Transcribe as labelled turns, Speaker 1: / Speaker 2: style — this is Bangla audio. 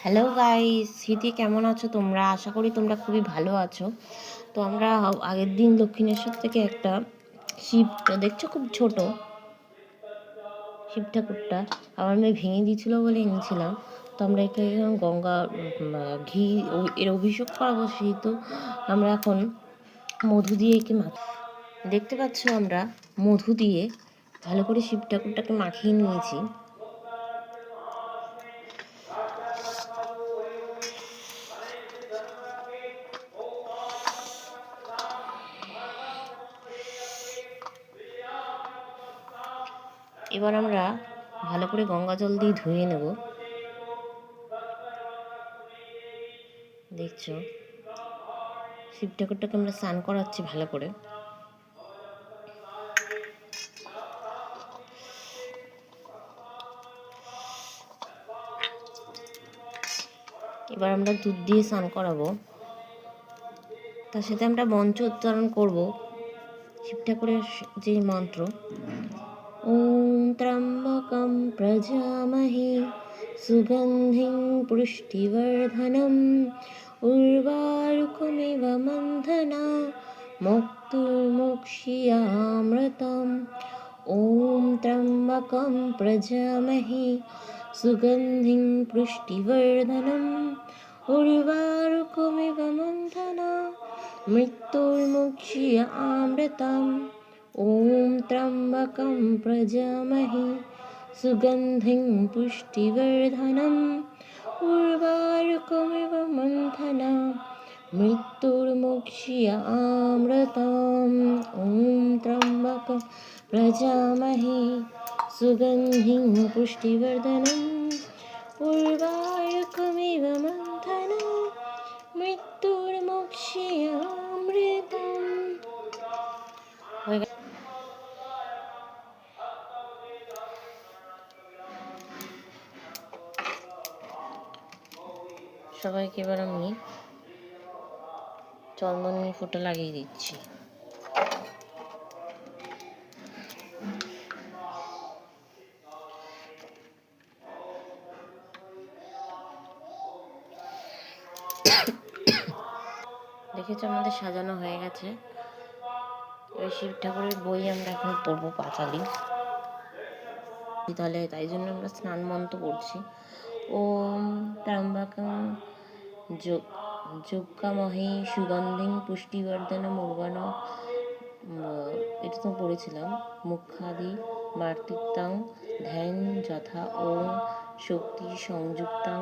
Speaker 1: হ্যালো গাইস, স্মৃতি কেমন আছো তোমরা? আশা করি তোমরা খুবই ভালো আছো। তো আমরা আগের দিন দক্ষিণেশ্বর থেকে একটা শিবটা দেখছো, খুব ছোট শিব ঠাকুরটা আমার মেয়ে ভেঙে দিয়েছিল বলে এনেছিলাম। তো আমরা এখানে গঙ্গা ঘি এর অভিষেক করাবো, সেহেতু আমরা এখন মধু দিয়ে একে দেখতে পাচ্ছ, আমরা মধু দিয়ে ভালো করে শিব ঠাকুরটাকে মাখিয়ে নিয়েছি। এবার আমরা ভালো করে গঙ্গা জল দিয়ে ধুয়ে নেব। দেখছো, শিব ঠাকুরটাকে আমরা স্নান করাচ্ছি ভালো করে। এবার আমরা দুধ দিয়ে স্নান করাবো, তার সাথে আমরা মন্ত্র উচ্চারণ করব, শিব ঠাকুরের যে মন্ত্র, ওম ত্র্যম্বকম প্রজামহে সুগন্ধিং পুষ্টিবর্ধনম উর্বারুকমিব বন্ধনা মুক্তির্মোক্ষিয়ামৃতম। ওম ত্র্যম্বকম প্রজামহে সুগন্ধিং পুষ্টিবর্ধনম উর্বারুকমিব বন্ধনা মৃত্যুর্মোক্ষিয়ামৃতম। ওম ত্র্যম্বকম প্রজামহে সুগন্ধিং পুষ্টিবর্ধনম উর্বারুকমিব বন্ধনা মৃত্যুর্মোক্ষিয়ামৃতম। ওম ত্র্যম্বকম প্রজামহে সুগন্ধিং পুষ্টিবর্ধনম উর্বারুকমিব বন্ধনা মৃত্যুর্মোক্ষিয়ামৃতম। সবাইকে এবার আমি চন্দন ফোঁটা লাগিয়ে দিচ্ছি। দেখেছো, আমাদের সাজানো হয়ে গেছে। এবার শিব ঠাকুরের বই আমরা এখন পড়বো, পাঁচালি। তাহলে তাই জন্য আমরা স্নান মন্ত্র পড়ছি। ওম ত্র্যম্বকং যজ্ঞামহে সুগন্ধিং পুষ্টিবর্ধনম উর্বাণ, এটা তো পড়েছিলাম। মুখাদি মার্তিক্তাং ধ্যান যথা ওম শক্তি সংযুক্তাং